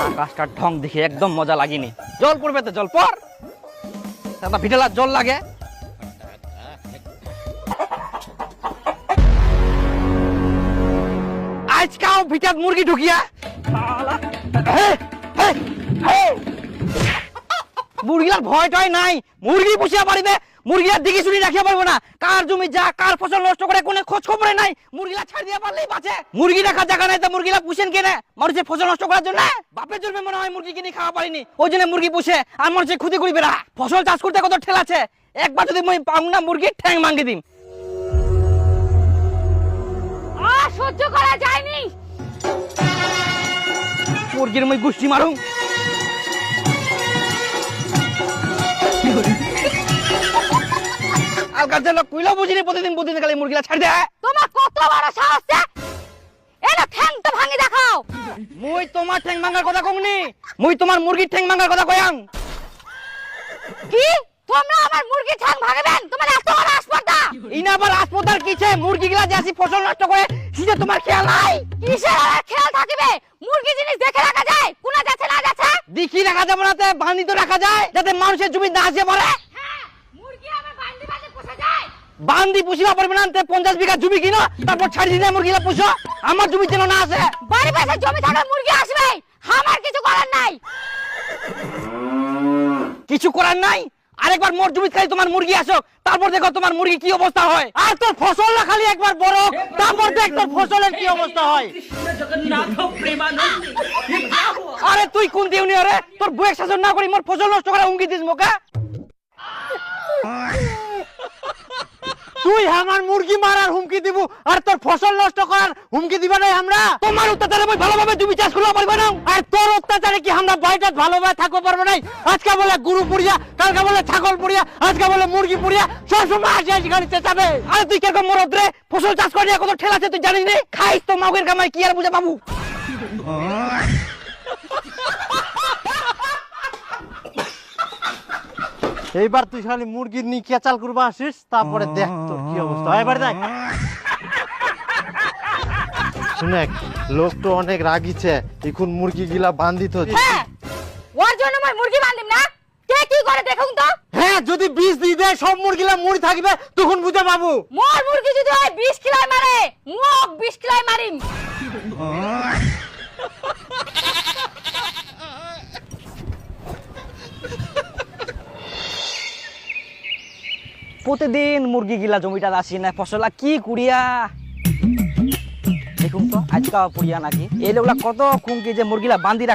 আকাশটার ঢং দেখে একদম মজা লাগেনি। জল পড়বে তো জল পর, দাদা ভিটেলার জল লাগে। আজকাও ভিটাত মুরগি ঢুকিয়া মুরগির ভয় টয় নাই, মুরগি পুষিয়া পারিবে, মুরগিরা দিকে শুনি রাখিয়া পারবো না। কার জমি যা কার ফসল নষ্ট করে কোনো খোঁজ খবরে নাই, মুরগিলা ছাড় দিয়া পারলেই বাঁচে। মুরগি রাখার জায়গা নাই তো মুরগিলা পুষেন কেনে? মানুষের ফসল নষ্ট করার জন্য? বাপের জন্মে মনে হয় মুরগি কিনে খাওয়া পারিনি, ওই জন্য মুরগি পুষে আর মানুষের ক্ষতি করিবে না। ফসল চাষ করতে কত ঠেলা আছে, একবার যদি মই পাও না মুরগির ঠ্যাং ভাঙে দিম। সহ্য করা যায়নি, মুরগির মই গুষ্টি মারুম। আর কাছে লোক কইলো বুঝিনি প্রতিদিন খালি মুরগিলা ছাড় দেয়। তোমার কত বড় সাহস আছে, এলা ঠ্যাং তো ভাঙি দেখাও। মুই তোমার ঠ্যাং ভাঙার কথা কইনি, মুই তোমার মুরগির ঠ্যাং ভাঙার কথা কইয়াং। কি তোমরা আমার মুরগি ঠ্যাং ভাঙবেন? তোমার এত বড় আসপর্দা! ইনা আবার হাসপাতাল কিছে? মুরগিগুলা যে আসি ফসল নষ্ট করে সেটা তোমার খেয়াল নাই? কিসের আর খেয়াল থাকিবে? মুরগি জিনিস দেখে রাখা যায়, কোনা যাচ্ছে না যাচ্ছে দেখি রাখা যাবে না, তে বান্ধি তো রাখা যায় যাতে মানুষের জমি না আসে পড়ে। হ্যাঁ, মুরগি আমি বান্দি বান্দি পোষা যায়। বান্ধি পুষিবা পারবে না, তে 50 বিঘা জমি কিনো তারপর ছাড়ি দিনে মুরগিলা পুষো। আমার জমি যেন না আসে। বাড়ি পাশে জমি থাকলে মুরগি আসবে, আমার কিছু করার নাই। কিছু করার নাই? আরেকবার মোর জমি খালি তোমার মুরগি আসো, তারপর দেখো তোমার মুরগি কি অবস্থা হয়। আর তোর ফসল না খালি একবার বড়, তারপর দেখ তোর ফসলের কি অবস্থা হয়। আরে তুই কোন দিউনি? আরে তোর বউয়ের শাসন না করি মোর ফসল নষ্ট করে হুমকি দিস মোকে? তুই আমার মুরগি মারার হুমকি দিব আর তোর ফসল নষ্ট করার হুমকি দিবা না? আমরা তোমার অত্যাচারে মই ভালোভাবে জমি চাষ করতে পারবো না, আর তোর অত্যাচারে কি আমরা বাড়িটা ভালোভাবে থাকতে পারবো না? আজকে বলে গরু পুড়িয়া, কালকে বলে ছাগল পুড়িয়া, আজকে বলে মুরগি পুড়িয়া, সবসময় আসি গাড়িতে যাবে। আরে তুই কিরকম মরদ রে? ফসল চাষ করে কত ঠেলা আছে তুই জানিস নে? খাইস তো মাগের কামাই, কি আর বুঝা বাবু। এইবার তুই খালি মুরগির নিয়ে কেচাল করবা আসিস, তারপরে দেখ তোর কি অবস্থা হয়। এবার দেখ শুনে, লোক তো অনেক রাগিছে, এখন মুরগি গিলা বান্ধিত। হ্যাঁ, ওর জন্য মই মুরগি বান্দিম না, কে কি করে দেখুন তো। হ্যাঁ, যদি বিষ দিয়ে দেয় সব মুরগিলা মরি থাকবে, তখন বুঝে পাবো। মোর মুরগি যদি হয় 20 কিলাই মারে, মোক 20 কিলাই মারিম। প্রতিদিন মুরগি গিলা জমিটা আসি না, ফসলা কি কুড়িয়া দেখুন তো আজকাও পুড়িয়া নাকি। এই লোকলা কত খুঁকি যে মুরগিলা বান্ধি রাখ।